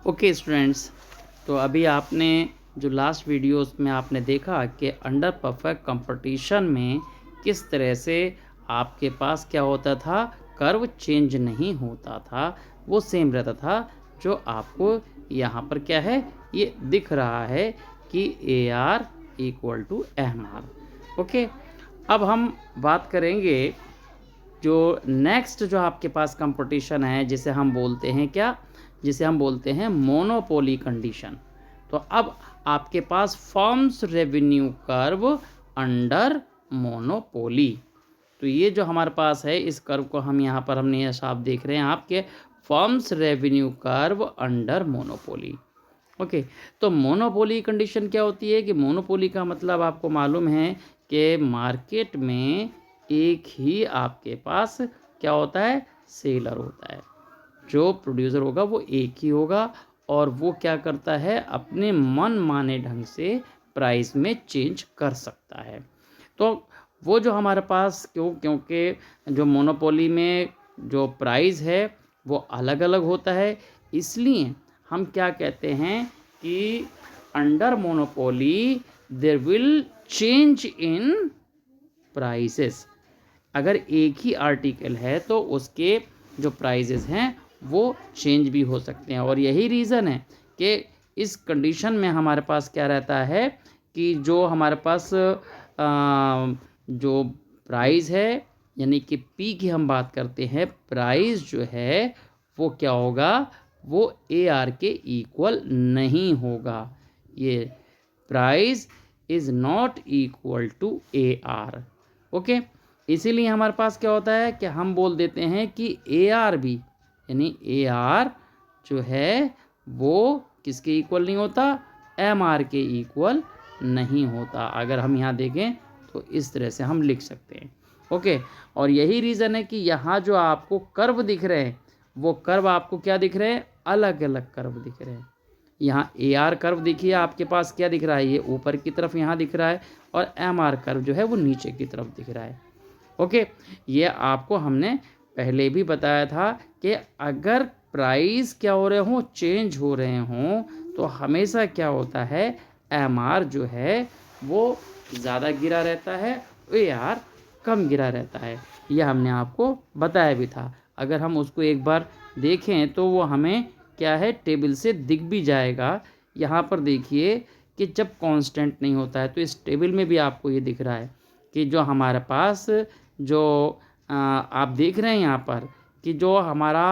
Okay students, तो अभी आपने जो लास्ट वीडियोस में आपने देखा कि अंडर परफेक्ट कंपटीशन में किस तरह से आपके पास क्या होता था, कर्व चेंज नहीं होता था, वो सेम रहता था जो आपको यहाँ पर क्या है ये दिख रहा है कि A R equal to M R. Okay, अब हम बात करेंगे जो नेक्स्ट जो आपके पास कंपटीशन है जिसे हम बोलते हैं क्या, जिसे हम बोलते हैं मोनोपोली कंडीशन। तो अब आपके पास firm's revenue curve under monopoly. तो ये जो हमारे पास है इस कर्व को हम यहाँ पर हमने ये साफ देख रहे हैं आपके firms revenue curve under monopoly. Okay, तो मोनोपोली कंडीशन क्या होती है कि मोनोपोली का मतलब आपको मालूम है कि मार्केट में एक ही आपके पास क्या होता है, सेलर होता है। जो प्रोड्यूसर होगा वो एक ही होगा और वो क्या करता है, अपने मन माने ढंग से प्राइस में चेंज कर सकता है। तो वो जो हमारे पास क्योंकि जो मोनोपोली में जो प्राइस है वो अलग अलग होता है, इसलिए हम क्या कहते हैं कि under monopoly there will change in prices. अगर एक ही आर्टिकल है तो उसके जो प्राइजेस हैं वो चेंज भी हो सकते हैं, और यही रीज़न है कि इस कंडीशन में हमारे पास क्या रहता है कि जो हमारे पास जो प्राइस है यानी कि पी की हम बात करते हैं, प्राइस जो है वो क्या होगा, वो ए आर के इक्वल नहीं होगा। ये price is not equal to A R. Okay, इसीलिए हमारे पास क्या होता है कि हम बोल देते हैं कि ए आर भी यानी ए आर जो है वो किसके इक्वल नहीं होता, एम आर के इक्वल नहीं होता। अगर हम यहाँ देखें तो इस तरह से हम लिख सकते हैं। ओके, और यही रीज़न है कि यहाँ जो आपको कर्व दिख रहे हैं वो कर्व आपको क्या दिख रहे हैं, अलग अलग कर्व दिख रहे हैं। यहाँ ए आर कर्व देखिए आपके पास क्या दिख रहा है, ये ऊपर की तरफ यहाँ दिख रहा है, और एम आर कर्व जो है वो नीचे की तरफ दिख रहा है। ओके, ये आपको हमने पहले भी बताया था कि अगर प्राइस क्या हो रहे हों, चेंज हो रहे हों, तो हमेशा क्या होता है, एम आर जो है वो ज़्यादा गिरा रहता है, ए आर कम गिरा रहता है। यह हमने आपको बताया भी था। अगर हम उसको एक बार देखें तो वो हमें क्या है, टेबल से दिख भी जाएगा। यहाँ पर देखिए कि जब कांस्टेंट नहीं होता है तो इस टेबल में भी आपको ये दिख रहा है कि जो हमारे पास जो आप देख रहे हैं यहाँ पर कि जो हमारा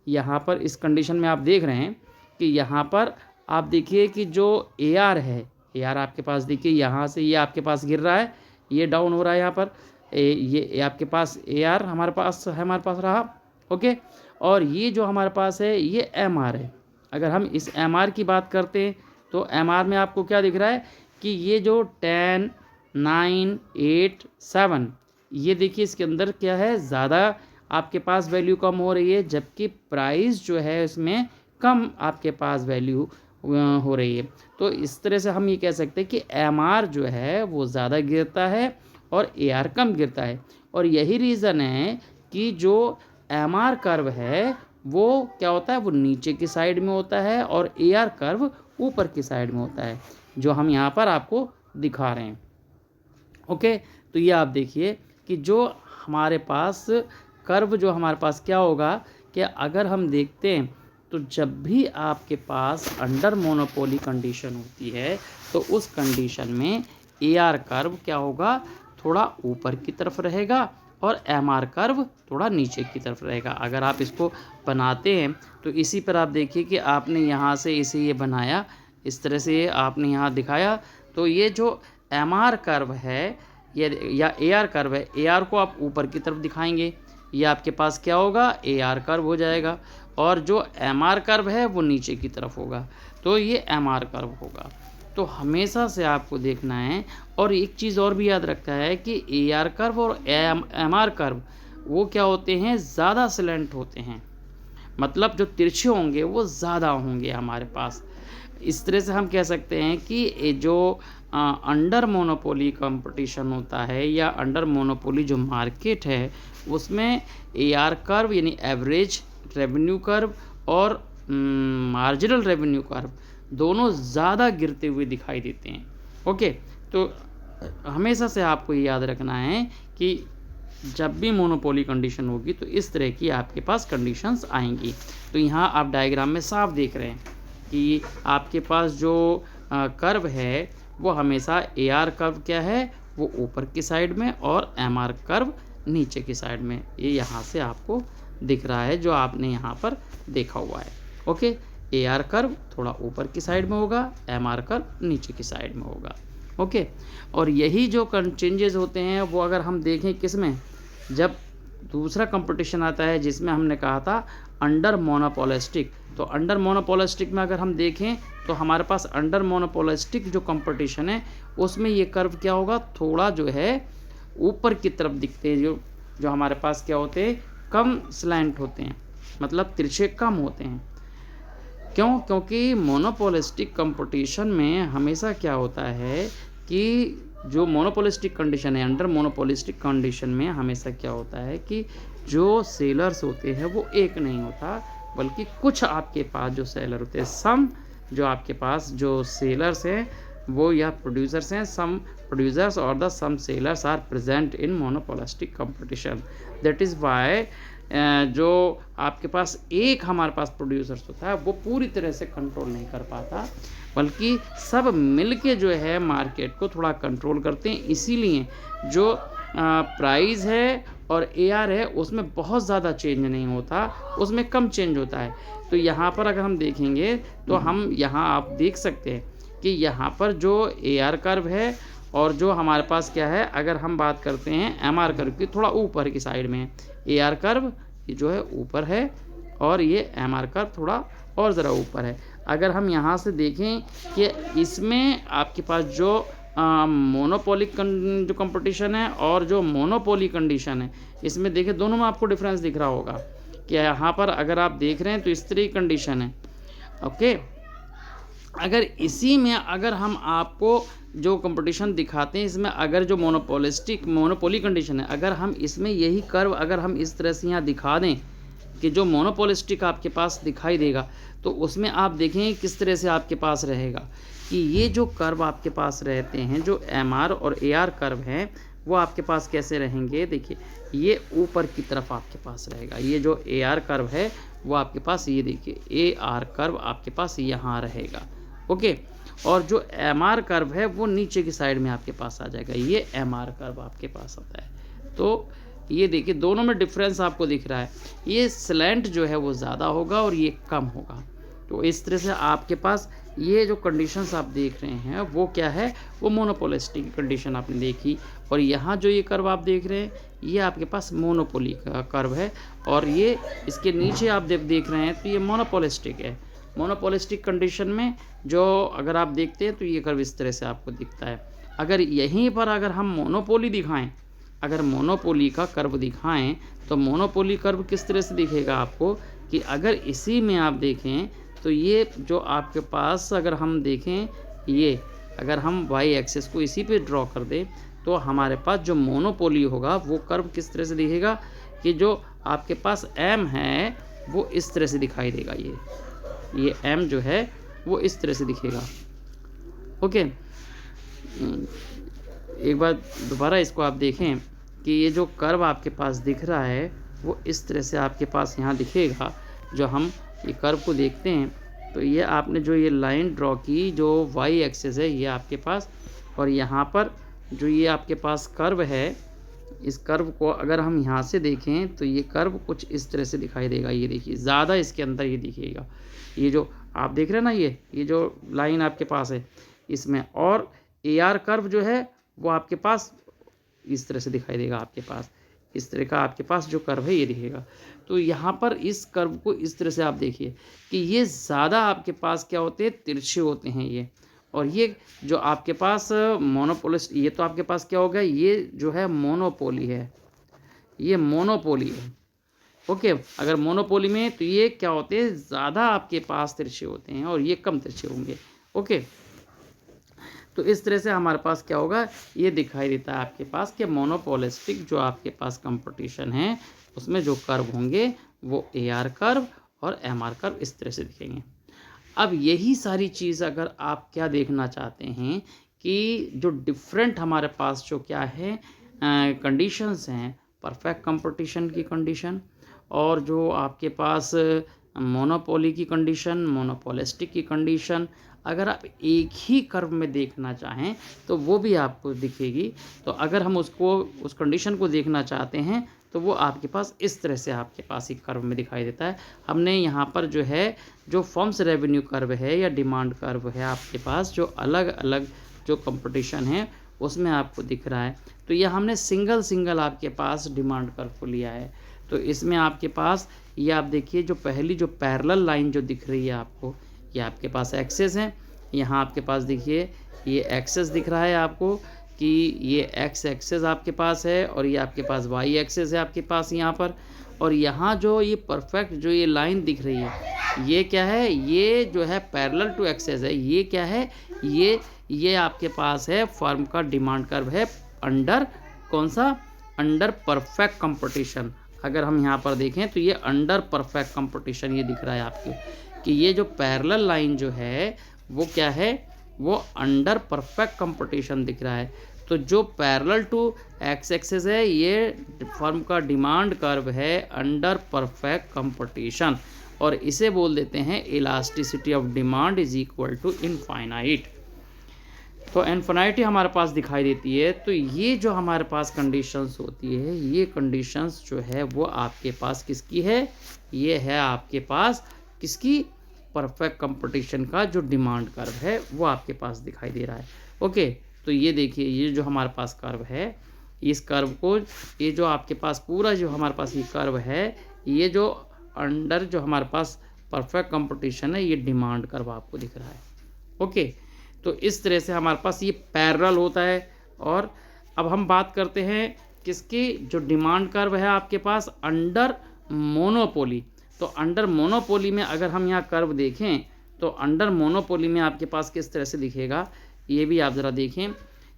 यहाँ पर इस कंडीशन में आप देख रहे हैं कि यहाँ पर आप देखिए कि जो ए आर है, ए आर आपके पास देखिए यहाँ से ये आपके पास गिर रहा है, ये डाउन हो रहा है यहाँ पर, ये आपके पास ए आर हमारे पास रहा। ओके, और ये जो हमारे पास है ये एम आर है। अगर हम इस एम आर की बात करते हैं तो एम आर में आपको क्या दिख रहा है कि ये जो 10, 9, 8, 7, ये देखिए इसके अंदर क्या है, ज़्यादा आपके पास वैल्यू कम हो रही है, जबकि प्राइस जो है इसमें कम आपके पास वैल्यू हो रही है। तो इस तरह से हम ये कह सकते हैं कि एम आर जो है वो ज़्यादा गिरता है और ए आर कम गिरता है। और यही रीज़न है कि जो एम आर कर्व है वो क्या होता है, वो नीचे की साइड में होता है और ए आर कर्व ऊपर की साइड में होता है, जो हम यहाँ पर आपको दिखा रहे हैं। ओके, तो ये आप देखिए कि जो हमारे पास कर्व जो हमारे पास क्या होगा कि अगर हम देखते हैं तो जब भी आपके पास अंडर मोनोपोली कंडीशन होती है तो उस कंडीशन में ए आर कर्व क्या होगा, थोड़ा ऊपर की तरफ रहेगा और एम आर कर्व थोड़ा नीचे की तरफ रहेगा। अगर आप इसको बनाते हैं तो इसी पर आप देखिए कि आपने यहाँ से इसे ये बनाया, इस तरह से आपने यहाँ दिखाया, तो ये जो एम आर कर्व है या ए आर कर्व है, ए आर को आप ऊपर की तरफ दिखाएंगे, ये आपके पास क्या होगा, ए आर कर्व हो जाएगा, और जो एम आर कर्व है वो नीचे की तरफ होगा, तो ये एम आर कर्व होगा। तो हमेशा से आपको देखना है, और एक चीज़ और भी याद रखना है कि ए आर कर्व और एम आर कर्व वो क्या होते हैं, ज़्यादा स्लैंट होते हैं, मतलब जो तिरछे होंगे वो ज़्यादा होंगे हमारे पास। इस तरह से हम कह सकते हैं कि जो अंडर मोनोपोली कंपटीशन होता है या अंडर मोनोपोली जो मार्केट है उसमें ए आर कर्व यानी एवरेज रेवेन्यू कर्व और मार्जिनल रेवेन्यू कर्व दोनों ज़्यादा गिरते हुए दिखाई देते हैं। ओके, तो हमेशा से आपको ये याद रखना है कि जब भी मोनोपोली कंडीशन होगी तो इस तरह की आपके पास कंडीशंस आएंगी। तो यहाँ आप डायग्राम में साफ देख रहे हैं कि आपके पास जो कर्व है वो हमेशा AR कर्व क्या है, वो ऊपर की साइड में, और MR कर्व नीचे की साइड में। ये यहाँ से आपको दिख रहा है जो आपने यहाँ पर देखा हुआ है। ओके, AR कर्व थोड़ा ऊपर की साइड में होगा, MR कर्व नीचे की साइड में होगा। ओके, और यही जो चेंजेस होते हैं वो अगर हम देखें किस में, जब दूसरा कंपटीशन आता है जिसमें हमने कहा था अंडर मोनोपोलिस्टिक, तो अंडर मोनोपोलिस्टिक में अगर हम देखें तो हमारे पास अंडर मोनोपोलिस्टिक जो कंपटीशन है उसमें ये कर्व क्या होगा, थोड़ा जो है ऊपर की तरफ दिखते हैं। जो हमारे पास क्या होते हैं, कम स्लैंट होते हैं, मतलब तिरछे कम होते हैं। क्यों? क्योंकि मोनोपोलिस्टिक कंपटीशन में हमेशा क्या होता है कि जो मोनोपोलिस्टिक कंडीशन है, अंडर मोनोपोलिस्टिक कंडीशन में हमेशा क्या होता है कि जो सेलर्स होते हैं वो एक नहीं होता, बल्कि कुछ आपके पास जो सेलर होते हैं, सम जो आपके पास जो सेलर्स हैं वो या प्रोड्यूसर्स हैं, सम प्रोड्यूसर्स और the some sellers are present in monopolistic competition. That is why जो आपके पास एक हमारे पास प्रोड्यूसर्स होता है वो पूरी तरह से कंट्रोल नहीं कर पाता, बल्कि सब मिलके जो है मार्केट को थोड़ा कंट्रोल करते हैं। इसीलिए जो प्राइस है और AR है उसमें बहुत ज़्यादा चेंज नहीं होता, उसमें कम चेंज होता है। तो यहाँ पर अगर हम देखेंगे तो हम यहाँ आप देख सकते हैं कि यहाँ पर जो AR कर्व है और जो हमारे पास क्या है, अगर हम बात करते हैं MR कर्व की, थोड़ा ऊपर की साइड में है। AR कर्व ये जो है ऊपर है और ये MR कर्व थोड़ा और ज़रा ऊपर है। अगर हम यहाँ से देखें कि इसमें आपके पास जो मोनोपोलिक जो कंपटीशन है और जो मोनोपोली कंडीशन है, इसमें देखिए दोनों में आपको डिफरेंस दिख रहा होगा कि यहाँ पर अगर आप देख रहे हैं तो इस तरह की कंडीशन है। ओके, अगर इसी में अगर हम आपको जो कंपटीशन दिखाते हैं, इसमें अगर जो मोनोपोली कंडीशन है, अगर हम इसमें यही कर्व अगर हम इस तरह से यहाँ दिखा दें कि जो मोनोपोलिस्टिक आपके पास दिखाई देगा, तो उसमें आप देखें किस तरह से आपके पास रहेगा कि ये जो कर्व आपके पास रहते हैं, जो MR और AR कर्व हैं, वो आपके पास कैसे रहेंगे। देखिए ये ऊपर की तरफ आपके पास रहेगा। ये जो AR कर्व है वो आपके पास, ये देखिए AR कर्व आपके पास यहाँ रहेगा। ओके, और जो MR कर्व है वो नीचे की साइड में आपके पास आ जाएगा। ये MR कर्व आपके पास आता है। तो ये देखिए दोनों में डिफरेंस आपको दिख रहा है, ये स्लैंट जो है वो ज़्यादा होगा और ये कम होगा। तो इस तरह से आपके पास ये जो कंडीशंस आप देख रहे हैं वो क्या है, वो मोनोपोलिस्टिक कंडीशन आपने देखी। और यहाँ जो ये कर्व आप देख रहे हैं ये आपके पास मोनोपोली का कर्व है, और ये इसके नीचे आप देख रहे हैं तो ये मोनोपोलिस्टिक है। मोनोपोलिस्टिक कंडीशन में जो अगर आप देखते हैं तो ये कर्व इस तरह से आपको दिखता है। अगर यहीं पर अगर हम मोनोपोली दिखाएं, अगर मोनोपोली का कर्व दिखाएं तो मोनोपोली कर्व किस तरह से दिखेगा आपको कि अगर इसी में आप देखें तो ये जो आपके पास अगर हम देखें, ये अगर हम वाई एक्सिस को इसी पे ड्रॉ कर दें तो हमारे पास जो मोनोपोली होगा वो कर्व किस तरह से दिखेगा कि जो आपके पास M है वो इस तरह से दिखाई देगा। ये M जो है वो इस तरह से दिखेगा। ओके, एक बार दोबारा इसको आप देखें कि ये जो कर्व आपके पास दिख रहा है वो इस तरह से आपके पास यहाँ दिखेगा। जो हम ये कर्व को देखते हैं तो ये आपने जो ये लाइन ड्रॉ की, जो वाई एक्सिस है ये आपके पास, और यहाँ पर जो ये आपके पास कर्व है, इस कर्व को अगर हम यहाँ से देखें तो ये कर्व कुछ इस तरह से दिखाई देगा। ये देखिए ज़्यादा इसके अंदर ये दिखेगा, ये जो आप देख रहे हैं ना, ये जो लाइन आपके पास है इसमें, और AR कर्व जो है वो आपके पास इस तरह से दिखाई देगा। आपके पास इस तरह का आपके पास जो कर्व है ये दिखेगा। तो यहाँ पर इस कर्व को इस तरह से आप देखिए कि ये ज़्यादा आपके पास क्या होते हैं, तिरछे होते हैं ये। और ये जो आपके पास मोनोपोलिस्ट, ये तो आपके पास क्या होगा, ये जो है मोनोपोली है, ये मोनोपोली है। ओके, अगर मोनोपोली में तो ये क्या होते हैं, ज़्यादा आपके पास तिरछे होते हैं और ये कम तिरछे होंगे। ओके, तो इस तरह से हमारे पास क्या होगा, ये दिखाई देता है आपके पास कि मोनोपोलिस्टिक जो आपके पास कंपटीशन है उसमें जो कर्व होंगे वो AR कर्व और MR कर्व इस तरह से दिखेंगे। अब यही सारी चीज़ अगर आप क्या देखना चाहते हैं कि जो डिफरेंट हमारे पास जो क्या है कंडीशंस हैं, परफेक्ट कंपटीशन की कंडीशन और जो आपके पास मोनोपोली की कंडीशन, मोनोपोलिस्टिक की कंडीशन, अगर आप एक ही कर्व में देखना चाहें तो वो भी आपको दिखेगी। तो अगर हम उसको उस कंडीशन को देखना चाहते हैं तो वो आपके पास इस तरह से आपके पास एक कर्व में दिखाई देता है। हमने यहाँ पर जो है जो फर्म्स रेवेन्यू कर्व है या डिमांड कर्व है आपके पास जो अलग अलग जो कंपटीशन है उसमें आपको दिख रहा है। तो यह हमने सिंगल आपके पास डिमांड कर्व को लिया है। तो इसमें आपके पास ये आप देखिए जो पहली जो पैरेलल लाइन जो दिख रही है आपको, ये आपके पास एक्सेस है। यहाँ आपके पास देखिए ये एक्सेस दिख रहा है आपको कि ये एक्स एक्सेस आपके पास है और ये आपके पास वाई एक्सेस है आपके पास यहाँ पर। और यहाँ जो ये परफेक्ट जो ये लाइन दिख रही है ये क्या है, ये जो है पैरेलल टू एक्सेस है। ये क्या है, ये आपके पास है फर्म का डिमांड कर्व है अंडर कौन सा, अंडर परफेक्ट कंपटीशन। अगर हम यहाँ पर देखें तो ये अंडर परफेक्ट कंपटीशन ये दिख रहा है आपको कि ये जो पैरेलल लाइन जो है वो क्या है, वो अंडर परफेक्ट कंपटीशन दिख रहा है। तो जो पैरेलल टू एक्स एक्सेस है ये फर्म का डिमांड कर्व है अंडर परफेक्ट कंपटीशन और इसे बोल देते हैं elasticity of demand is equal to infinite. तो इनफाइनाइट हमारे पास दिखाई देती है। तो ये जो हमारे पास कंडीशंस होती है ये कंडीशंस जो है वो आपके पास किसकी है, ये है आपके पास किसकी, परफेक्ट कंपटीशन का जो डिमांड कर्व है वो आपके पास दिखाई दे रहा है। ओके, तो ये देखिए ये जो हमारे पास कर्व है, इस कर्व को ये जो आपके पास पूरा जो हमारे पास ये कर्व है, ये जो अंडर जो हमारे पास परफेक्ट कंपटीशन है ये डिमांड कर्व आपको दिख रहा है। ओके, तो इस तरह से हमारे पास ये पैरेलल होता है। और अब हम बात करते हैं किसकी, जो डिमांड कर्व है आपके पास अंडर मोनोपोली। तो अंडर मोनोपोली में अगर हम यहाँ कर्व देखें तो अंडर मोनोपोली में आपके पास किस तरह से दिखेगा, ये भी आप ज़रा देखें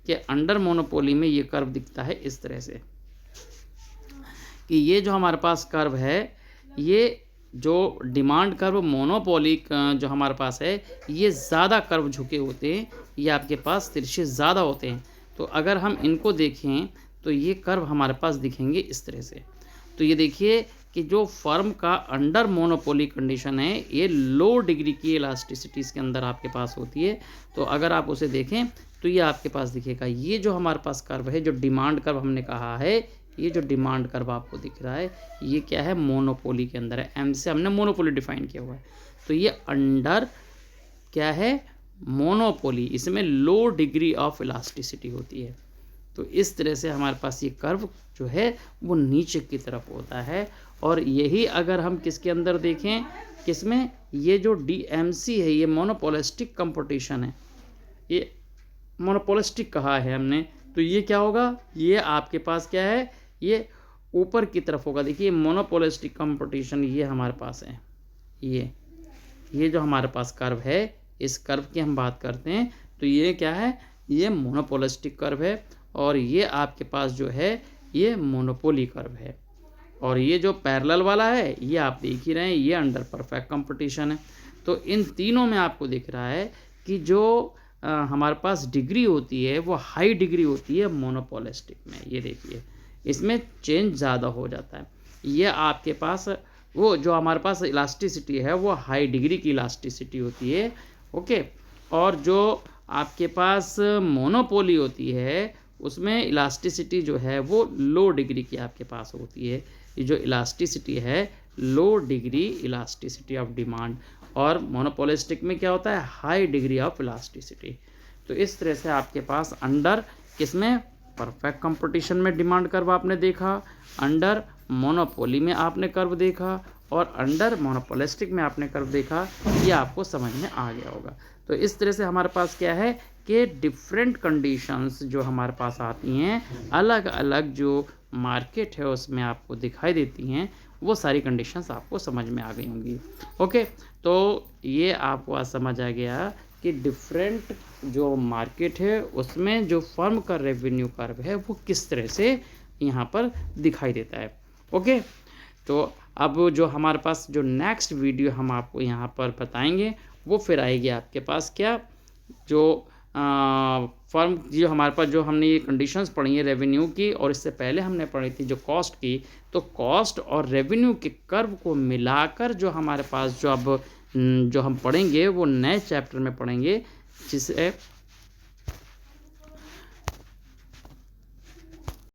कि अंडर मोनोपोली में ये कर्व दिखता है इस तरह से कि ये जो हमारे पास कर्व है, ये जो डिमांड कर्व मोनोपोली जो हमारे पास है ये ज़्यादा कर्व झुके होते हैं, ये आपके पास तिरछे ज़्यादा होते हैं। तो अगर हम इनको देखें तो ये कर्व हमारे पास दिखेंगे इस तरह से। तो ये देखिए कि जो फर्म का अंडर मोनोपोली कंडीशन है ये लो डिग्री की इलास्टिसिटीज़ के अंदर आपके पास होती है। तो अगर आप उसे देखें तो ये आपके पास दिखेगा। ये जो हमारे पास कर्व है जो डिमांड कर्व हमने कहा है, ये जो डिमांड कर्व आपको दिख रहा है ये क्या है, मोनोपोली के अंदर है। एम से हमने मोनोपोली डिफाइन किया हुआ है। तो ये अंडर क्या है, मोनोपोली, इसमें लो डिग्री ऑफ इलास्टिसिटी होती है। तो इस तरह से हमारे पास ये कर्व जो है वो नीचे की तरफ होता है। और यही अगर हम किसके अंदर देखें, किसमें, ये जो DMC है ये मोनोपोलिस्टिक कंपटीशन है, ये मोनोपोलिस्टिक कहा है हमने। तो ये क्या होगा, ये आपके पास क्या है, ये ऊपर की तरफ होगा। देखिए मोनोपोलिस्टिक कंपटीशन ये हमारे पास है, ये जो हमारे पास कर्व है इस कर्व की हम बात करते हैं तो ये क्या है, ये मोनोपोलिस्टिक कर्व है। और ये आपके पास जो है ये मोनोपोली कर्व है। और ये जो पैरेलल वाला है ये आप देख ही रहे हैं, ये अंडर परफेक्ट कंपटीशन है। तो इन तीनों में आपको दिख रहा है कि जो हमारे पास डिग्री होती है वो हाई डिग्री होती है मोनोपोलिस्टिक में। ये देखिए इसमें चेंज ज़्यादा हो जाता है। ये आपके पास वो जो हमारे पास इलास्टिसिटी है वो हाई डिग्री की इलास्टिसिटी होती है। ओके, और जो आपके पास मोनोपोली होती है उसमें इलास्टिसिटी जो है वो लो डिग्री की आपके पास होती है। ये जो इलास्टिसिटी है लो डिग्री इलास्टिसिटी ऑफ डिमांड, और मोनोपोलिस्टिक में क्या होता है, हाई डिग्री ऑफ इलास्टिसिटी। तो इस तरह से आपके पास अंडर किसमें, परफेक्ट कंपटीशन में डिमांड कर्व आपने देखा, अंडर मोनोपोली में आपने कर्व देखा, और अंडर मोनोपोलिस्टिक में आपने कर्व देखा। ये आपको समझ में आ गया होगा। तो इस तरह से हमारे पास क्या है कि डिफरेंट कंडीशंस जो हमारे पास आती हैं, अलग अलग जो मार्केट है उसमें आपको दिखाई देती हैं, वो सारी कंडीशंस आपको समझ में आ गई होंगी। ओके, तो ये आपको आज समझ आ गया कि डिफरेंट जो मार्केट है उसमें जो फर्म का रेवेन्यू कर्व है वो किस तरह से यहाँ पर दिखाई देता है। ओके, तो अब जो हमारे पास जो नेक्स्ट वीडियो हम आपको यहाँ पर बताएंगे वो फिर आएगी आपके पास क्या, जो फर्म जो हमारे पास जो हमने ये कंडीशंस पढ़ी है रेवेन्यू की, और इससे पहले हमने पढ़ी थी जो कॉस्ट की, तो कॉस्ट और रेवेन्यू के कर्व को मिलाकर जो हमारे पास जो अब जो हम पढ़ेंगे वो नए चैप्टर में पढ़ेंगे, जिसे